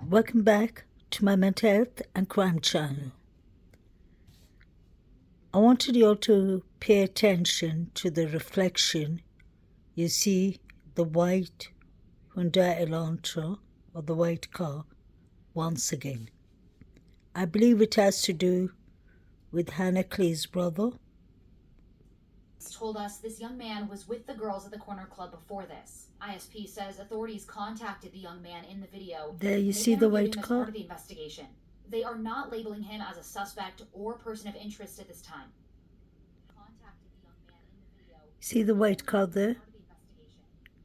Welcome back to my mental health and crime channel. I wanted you all to pay attention to the reflection. You see the white Hyundai Elantra, or the white car, once again. I believe it has to do with Hannah Clay's brother. Told us this young man was with the girls at the corner club before this. ISP says authorities contacted the young man in the video. There you see the white car. As part of the investigation. They are not labeling him as a suspect or person of interest at this time. Contacted the young man in the video. See the white car there?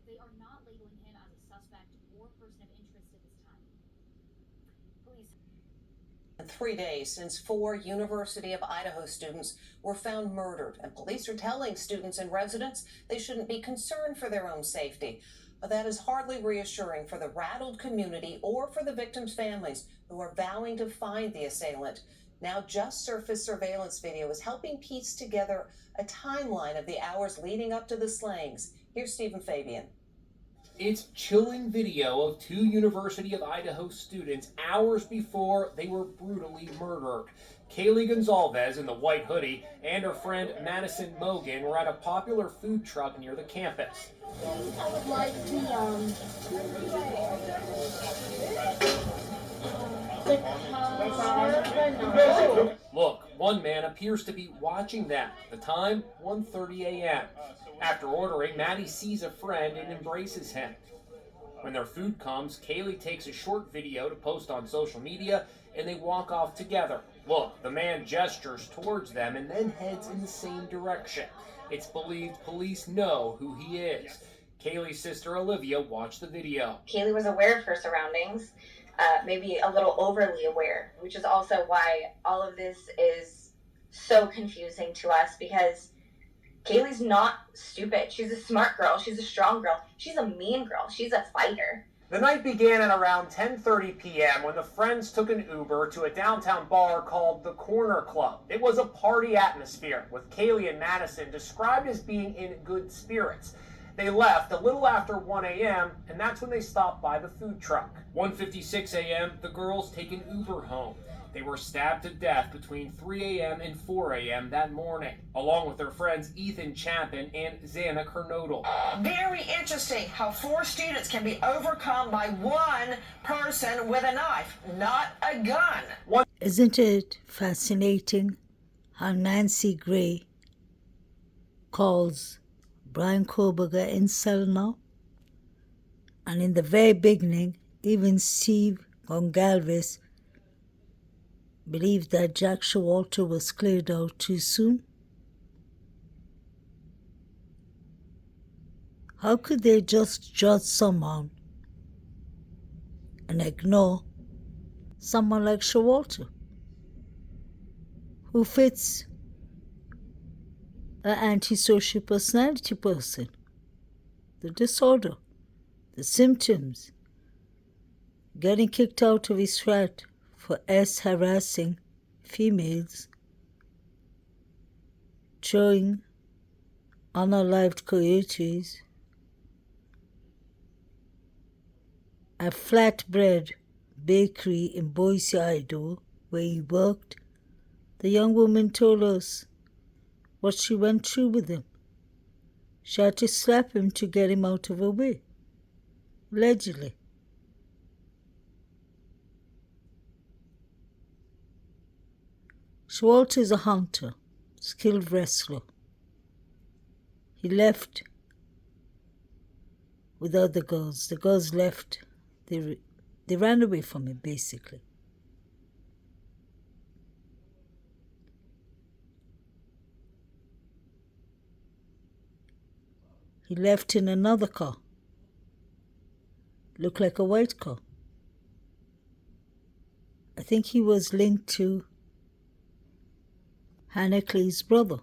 They are not labeling him as a suspect or person of interest at this time. Police. 3 days since 4 University of Idaho students were found murdered, and police are telling students and residents they shouldn't be concerned for their own safety. But that is hardly reassuring for the rattled community or for the victims' families who are vowing to find the assailant. Now, just surfaced surveillance video is helping piece together a timeline of the hours leading up to the slayings. Here's Stephen Fabian. It's chilling video of 2 University of Idaho students hours before they were brutally murdered. Kaylee Gonzalez in the white hoodie and her friend Madison Mogan were at a popular food truck near the campus. I would like the Look, one man appears to be watching them. The time, 1:30 a.m. After ordering, Maddie sees a friend and embraces him. When their food comes, Kaylee takes a short video to post on social media, and they walk off together. Look, the man gestures towards them and then heads in the same direction. It's believed police know who he is. Kaylee's sister Olivia watched the video. Kaylee was aware of her surroundings, maybe a little overly aware, which is also why all of this is so confusing to us, because Kaylee's not stupid. She's a smart girl. She's a strong girl. She's a mean girl. She's a fighter. The night began at around 10:30 p.m. when the friends took an Uber to a downtown bar called the Corner Club. It was a party atmosphere, with Kaylee and Madison described as being in good spirits. They left a little after 1 a.m., and that's when they stopped by the food truck. 1:56 a.m., the girls take an Uber home. They were stabbed to death between 3 a.m. and 4 a.m. that morning, along with their friends Ethan Chapin and Xana Kernodle. Very interesting how 4 students can be overcome by one person with a knife, not a gun. Isn't it fascinating how Nancy Gray calls Brian Koberger incel now? And in the very beginning, even Steve Gongalves believed that Jack Showalter was cleared out too soon. How could they just judge someone and ignore someone like Showalter, who fits an antisocial personality person? The disorder, the symptoms, getting kicked out of his flat for harassing females, throwing unalived coyotes, a flatbread bakery in Boise, Idaho, where he worked. The young woman told us what she went through with him. She had to slap him to get him out of her way, allegedly. Showalter is a hunter, skilled wrestler. He left with other girls. The girls left. They ran away from him, basically. He left in another car. Looked like a white car. I think he was linked to Hannah Clay's brother.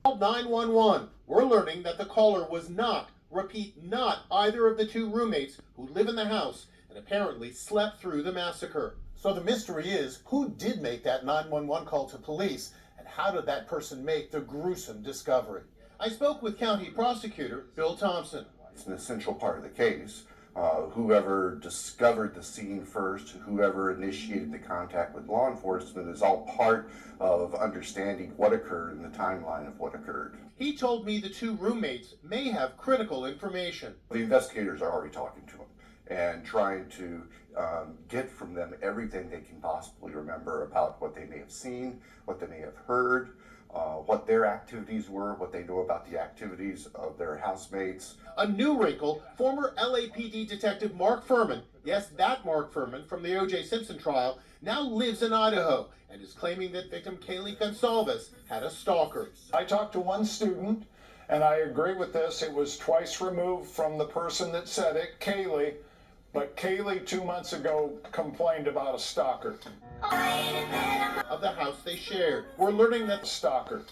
911. We're learning that the caller was not, repeat, not either of the 2 roommates who live in the house and apparently slept through the massacre. So the mystery is, who did make that 911 call to police, and how did that person make the gruesome discovery? I spoke with County Prosecutor Bill Thompson. It's an essential part of the case. Whoever discovered the scene first, whoever initiated the contact with law enforcement is all part of understanding what occurred and the timeline of what occurred. He told me the two roommates may have critical information. The investigators are already talking to them and trying to get from them everything they can possibly remember about what they may have seen, what they may have heard, what their activities were, what they know about the activities of their housemates. A new wrinkle, former LAPD detective Mark Furman, yes, that Mark Furman from the O.J. Simpson trial, now lives in Idaho and is claiming that victim Kaylee Gonsalves had a stalker. I talked to one student, and I agree with this. It was twice removed from the person that said it, Kaylee, but Kaylee 2 months ago complained about a stalker. Of the house they shared. We're learning that Stalker.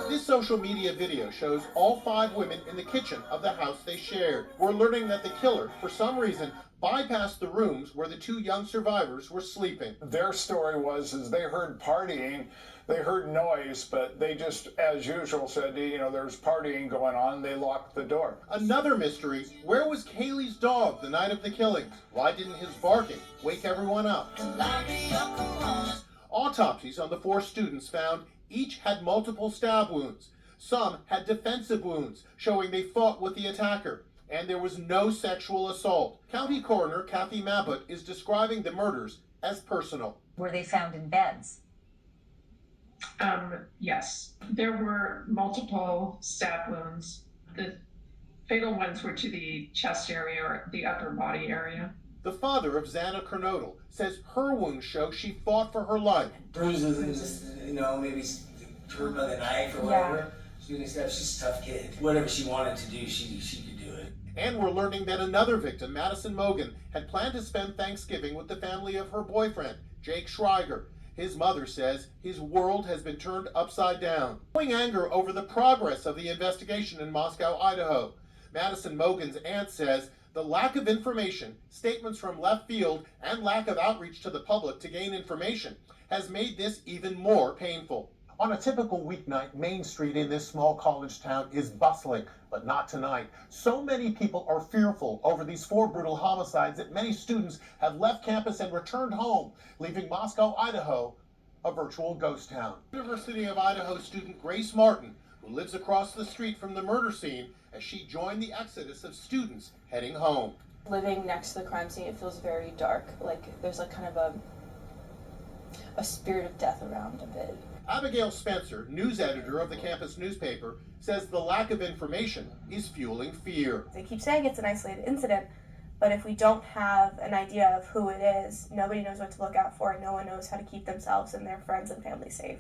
This social media video shows all 5 women in the kitchen of the house they shared. We're learning that the killer, for some reason, bypassed the rooms where the 2 young survivors were sleeping. Their story was they heard partying, they heard noise, but they just, as usual, said, there's partying going on. They locked the door. Another mystery, where was Kaylee's dog the night of the killings? Why didn't his barking wake everyone up? Autopsies on the 4 students found each had multiple stab wounds. Some had defensive wounds, showing they fought with the attacker. And there was no sexual assault. County Coroner Kathy Mabbutt is describing the murders as personal. Were they found in beds? Yes. There were multiple stab wounds. The fatal ones were to the chest area or the upper body area. The father of Xana Kernodle says her wounds show she fought for her life. Bruises and just, maybe hurt by the knife or whatever. She's a tough kid. Whatever she wanted to do, she could do it. And we're learning that another victim, Madison Mogan, had planned to spend Thanksgiving with the family of her boyfriend, Jake Schreiger. His mother says his world has been turned upside down. Showing anger over the progress of the investigation in Moscow, Idaho. Madison Mogan's aunt says the lack of information, statements from left field, and lack of outreach to the public to gain information has made this even more painful. On a typical weeknight, Main Street in this small college town is bustling, but not tonight. So many people are fearful over these 4 brutal homicides that many students have left campus and returned home, leaving Moscow, Idaho, a virtual ghost town. University of Idaho student Grace Martin, who lives across the street from the murder scene, as she joined the exodus of students heading home. Living next to the crime scene, it feels very dark. Like there's kind of a spirit of death around a bit. Abigail Spencer, news editor of the campus newspaper, says the lack of information is fueling fear. They keep saying it's an isolated incident, but if we don't have an idea of who it is, nobody knows what to look out for, and no one knows how to keep themselves and their friends and family safe.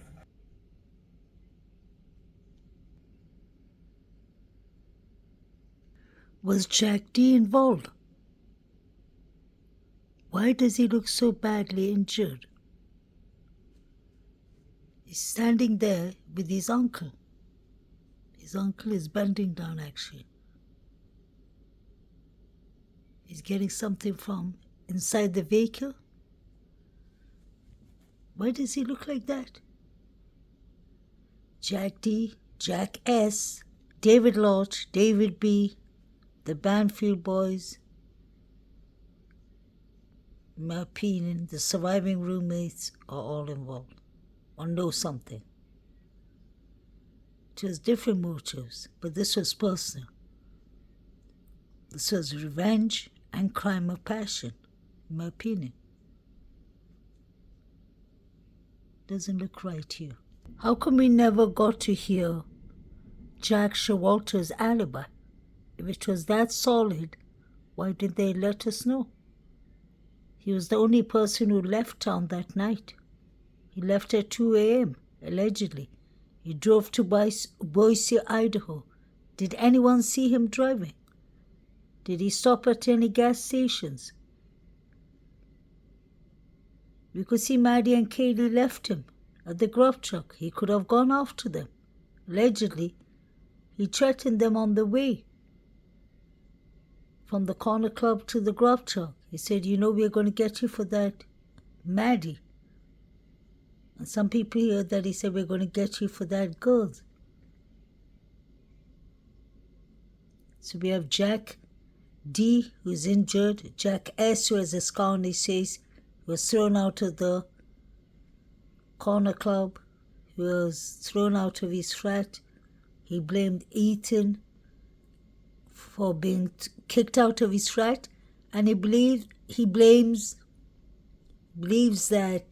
Was Jack D involved? Why does he look so badly injured? He's standing there with his uncle. His uncle is bending down, actually. He's getting something from inside the vehicle. Why does he look like that? Jack D, Jack S, David Lodge, David B, the Banfield boys. In my opinion, the surviving roommates are all involved. Or know something. It was different motives, but this was personal. This was revenge and crime of passion, in my opinion. Doesn't look right here. How come we never got to hear Jack Showalter's alibi? If it was that solid, why did they let us know? He was the only person who left town that night. He left at 2 a.m., allegedly. He drove to Boise, Idaho. Did anyone see him driving? Did he stop at any gas stations? We could see Maddie and Kaylee left him at the grub truck. He could have gone after them. Allegedly, he threatened them on the way from the corner club to the grub truck. He said, we're going to get you for that, Maddie. And some people heard that he said, we're going to get you for that girl. So we have Jack D, who's injured, Jack S, who has a scar on his face, was thrown out of the corner club, who was thrown out of his flat. He blamed Ethan for being kicked out of his flat, and he believes that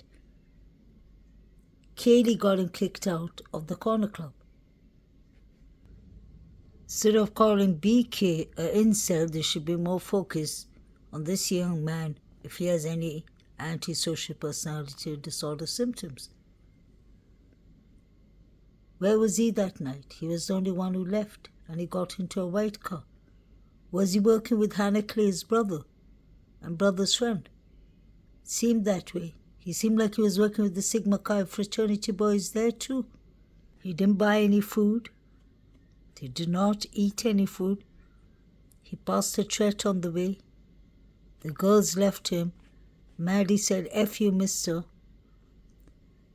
Kaylee got him kicked out of the corner club. Instead of calling BK an incel, they should be more focused on this young man if he has any antisocial personality disorder symptoms. Where was he that night? He was the only one who left, and he got into a white car. Was he working with Hannah Clay's brother and brother's friend? It seemed that way. He seemed like he was working with the Sigma Chi fraternity boys there too. He didn't buy any food. He did not eat any food. He passed a threat on the way. The girls left him. Maddie said, "F you, mister."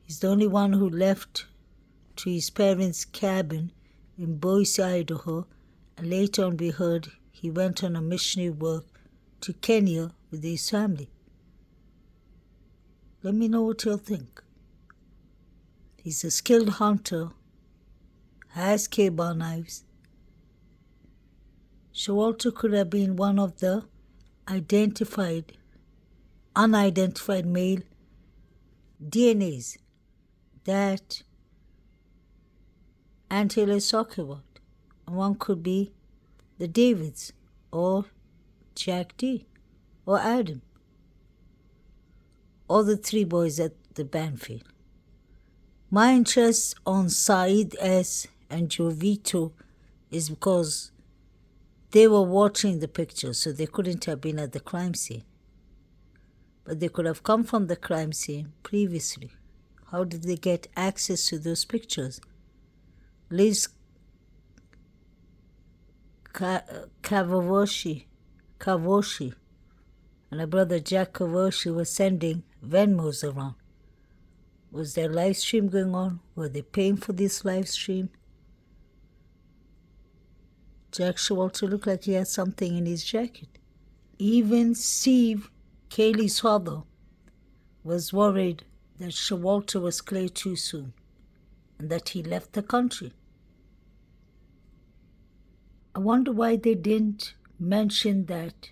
He's the only one who left to his parents' cabin in Boise, Idaho, and later on we heard he went on a missionary work to Kenya with his family. Let me know what you'll think. He's a skilled hunter, has K-bar knives. Showalter could have been one of the unidentified male DNAs that Aunt Taylor is talking about. And one could be the Davids, or Jack D, or Adam, or the three boys at the Banfield. My interest on Saeed S. and Jovito is because they were watching the pictures, so they couldn't have been at the crime scene. But they could have come from the crime scene previously. How did they get access to those pictures? Liz Cavoshi and her brother Jack Cavoshi were sending Venmos around. Was there a live stream going on? Were they paying for this live stream? Jack Showalter looked like he had something in his jacket. Even Steve, Kaylee's father, was worried that Showalter was cleared too soon and that he left the country. I wonder why they didn't mention that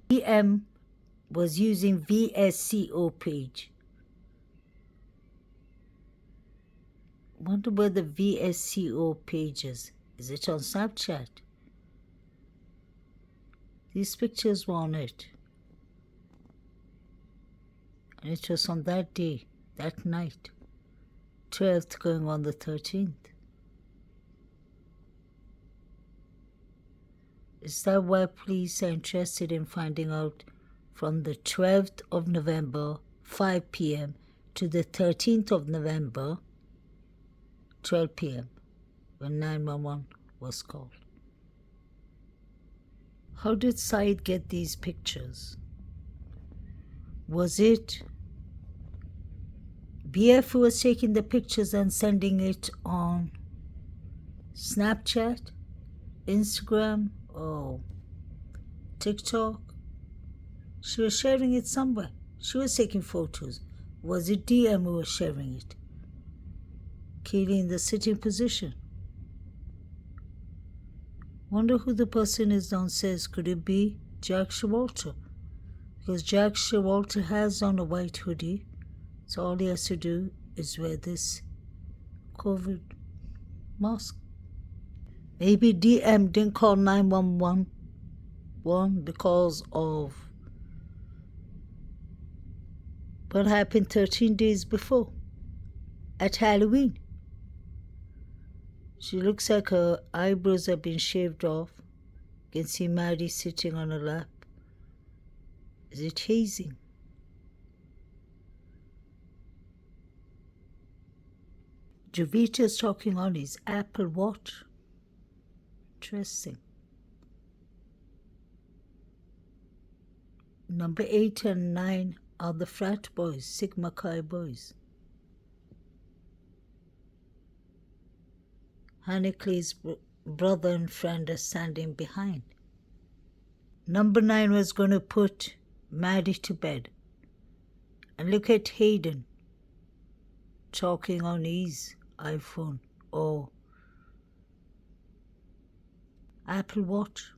DM was using VSCO page. I wonder where the VSCO page is. Is it on Snapchat? These pictures were on it. And it was on that day, that night, 12th going on the 13th. Is that why police are interested in finding out from the 12th of November, 5 p.m. to the 13th of November, 12 p.m., when 911 was called? How did Saeed get these pictures? Was it BF who was taking the pictures and sending it on Snapchat, Instagram, or TikTok? She was sharing it somewhere. She was taking photos. Was it DM who was sharing it? Kaylee in the sitting position. Wonder who the person is downstairs. Could it be Jack Showalter? Because Jack Showalter has on a white hoodie, so all he has to do is wear this COVID mask. Maybe DM didn't call 911 because of what happened 13 days before at Halloween. She looks like her eyebrows have been shaved off. You can see Maddie sitting on her lap. Is it hazing? Jovita's talking on his Apple Watch. Interesting. Number 8 and 9 are the frat boys, Sigma Chi boys. Hannah Clay's brother and friend are standing behind. Number 9 was going to put Maddie to bed. And look at Hayden talking on his iPhone or Apple Watch.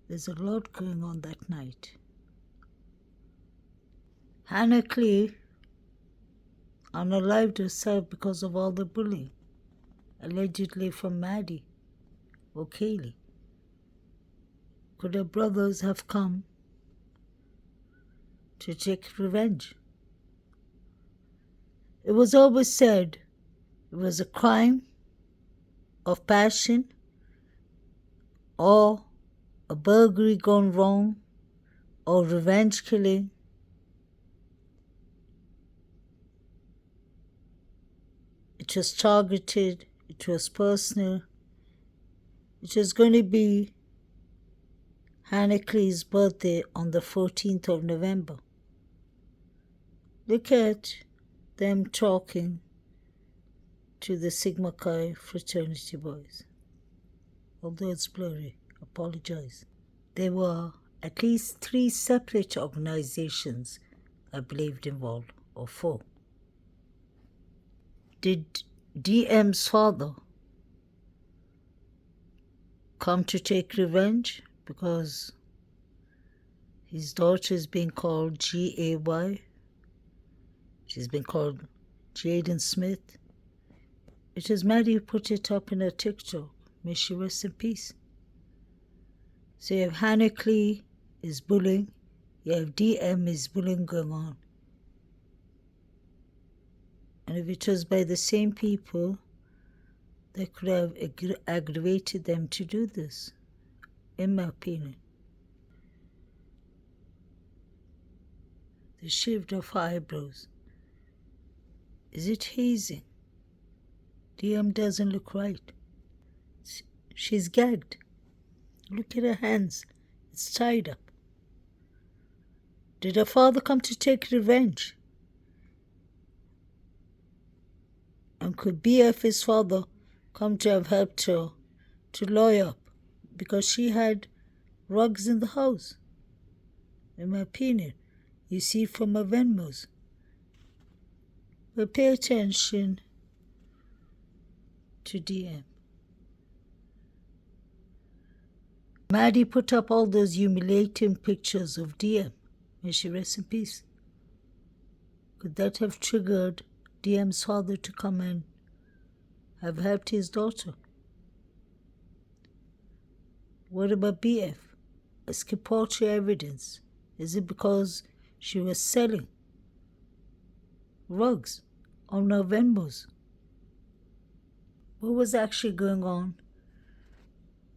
There's a lot going on that night. Hannah Clee unalived herself because of all the bullying, allegedly from Maddie or Kaylee. Could her brothers have come to take revenge? It was always said it was a crime of passion or a burglary gone wrong or revenge killing. It was targeted, it was personal. It was going to be Hannah Clee's birthday on the 14th of November. Look at them talking to the Sigma Chi fraternity boys. Although it's blurry, apologize. There were at least 3 separate organizations, I believed, involved, or 4. Did DM's father come to take revenge because his daughter is being called G-A-Y? She's been called Jaden Smith. It is Maddie who put it up in her TikTok. May she rest in peace. So you have Hannah Clee is bullying, you have DM is bullying going on. And if it was by the same people, they could have aggravated them to do this, in my opinion. The shift of eyebrows. Is it hazing? DM doesn't look right. She's gagged. Look at her hands. It's tied up. Did her father come to take revenge? And could BF's father come to have helped her to lawyer up because she had rugs in the house? In my opinion, you see it from her Venmos. But pay attention to DM. Maddie put up all those humiliating pictures of DM. May she rest in peace. Could that have triggered DM's father to come and have helped his daughter? What about BF? Exculpatory evidence. Is it because she was selling rugs on her Venmos? What was actually going on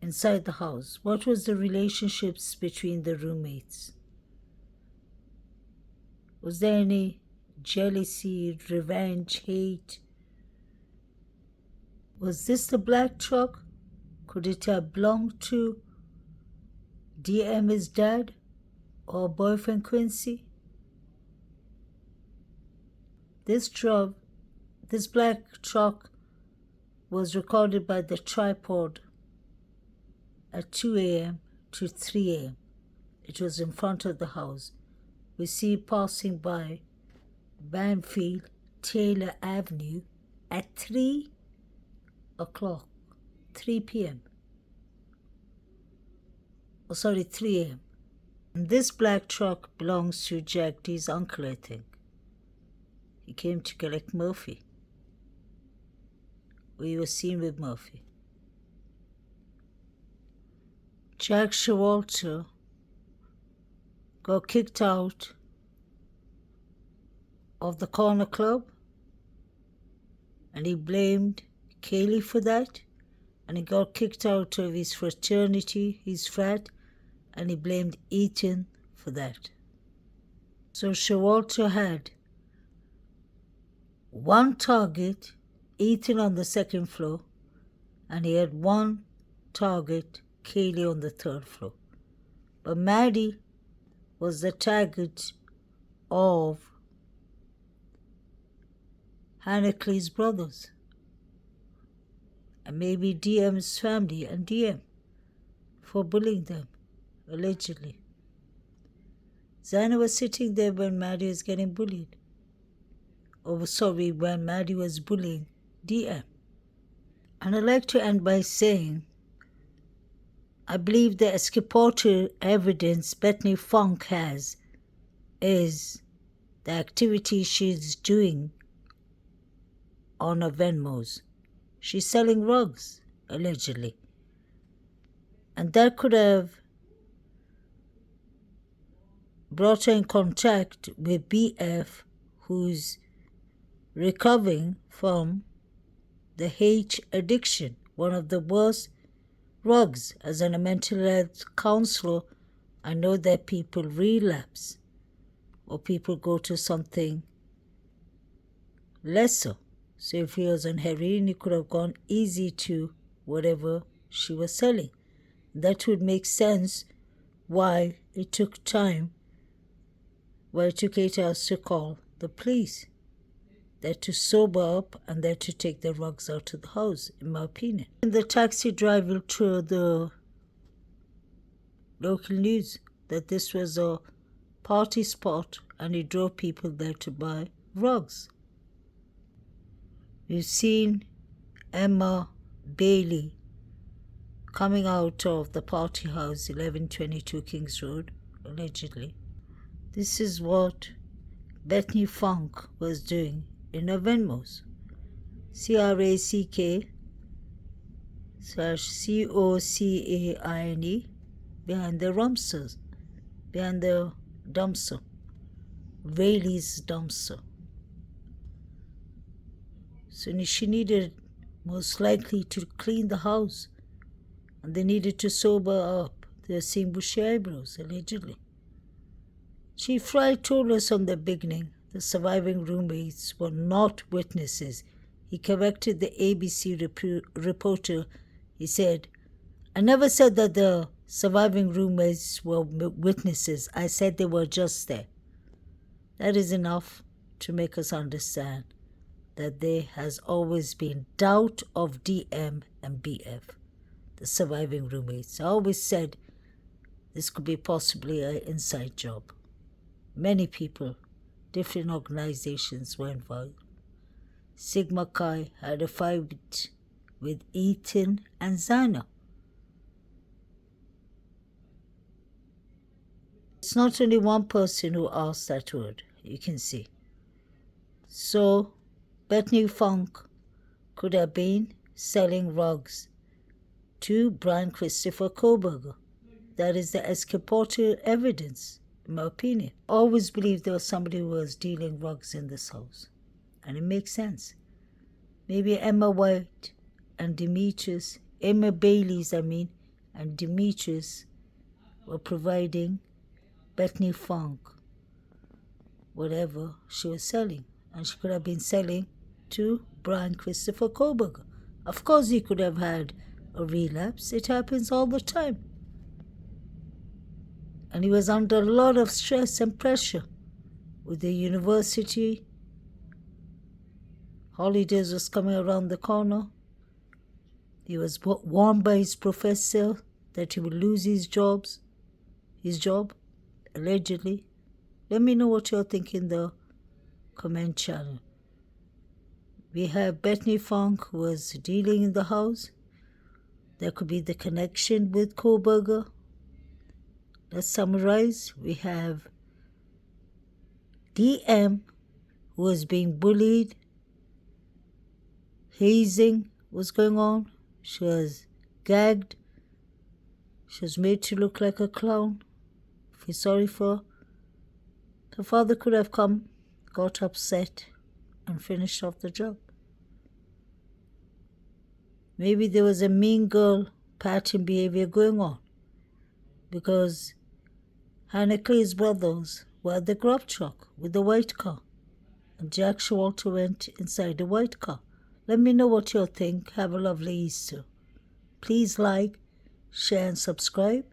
inside the house? What was the relationships between the roommates? Was there any jealousy, revenge, hate? Was this the black truck? Could it have belonged to DM's dad or boyfriend Quincy? This black truck was recorded by the tripod at 2 a.m. to 3 a.m. It was in front of the house. We see it passing by Banfield Taylor Avenue at 3 o'clock, 3 p.m. 3 a.m. And this black truck belongs to Jack D's uncle, I think. He came to collect Murphy. We were seen with Murphy. Jack Showalter got kicked out of the corner club, and he blamed Kaylee for that, and he got kicked out of his fraternity, his frat, and he blamed Ethan for that. So Showalter had one target, Ethan on the second floor, and he had one target, Kaylee on the third floor. But Maddie was the target of Hannah Clee's brothers. and maybe DM's family and DM for bullying them, allegedly. Zana was sitting there when Maddie was getting bullied. When Maddie was bullying DM. And I'd like to end by saying, I believe the exculpatory evidence Bethany Funk has is the activity she's doing on her Venmos. She's selling rugs, allegedly. And that could have brought her in contact with BF, who's recovering from the H addiction, one of the worst drugs. As a mental health counselor, I know that people relapse or people go to something lesser. So if he was on heroin, he could have gone easy to whatever she was selling. That would make sense why it took time, why it took 8 hours to call the police. That to sober up and that to take the rugs out of the house, in my opinion. The taxi driver told the local news that this was a party spot and he drove people there to buy rugs. We've seen Emma Bailey coming out of the party house, 1122 Kings Road, allegedly. This is what Bethany Funk was doing in her Venmos. CRACK/COCAINE behind the dumpsters, behind the dumpster, Rayleigh's dumpster. So she needed most likely to clean the house, and they needed to sober up. They were seeing bushy eyebrows, allegedly. Chief Fry told us on the beginning the surviving roommates were not witnesses. He corrected the ABC reporter. He said, I never said that the surviving roommates were witnesses. I said they were just there. That is enough to make us understand that there has always been doubt of DM and BF, the surviving roommates. I always said this could be possibly an inside job. Many people, different organizations were involved. Sigma Chi had a fight with Ethan and Zana. It's not only one person who asked that word, you can see. So, Bethany Funk could have been selling rugs to Brian Christopher Koberger. That is the exculpatory evidence, in my opinion. I always believed there was somebody who was dealing rugs in this house. And it makes sense. Maybe Emma White and Demetrius, Emma Bailey's, and Demetrius were providing Bethany Funk whatever she was selling. And she could have been selling to Brian Christopher Koberger. Of course he could have had a relapse. It happens all the time. And he was under a lot of stress and pressure with the university. Holidays was coming around the corner. He was warned by his professor that he would lose his job, allegedly. Let me know what you're thinking in the comment channel. We have Bethany Funk who was dealing in the house. There could be the connection with Koberger. Let's summarize. We have DM who was being bullied. Hazing was going on. She was gagged. She was made to look like a clown. Feel sorry for her. The father could have come, got upset, and finished off the job. Maybe there was a mean girl pattern behavior going on because Hannah Clay's brothers were at the grub truck with the white car and Jack Showalter went inside the white car. Let me know what you think. Have a lovely Easter. Please like, share and subscribe.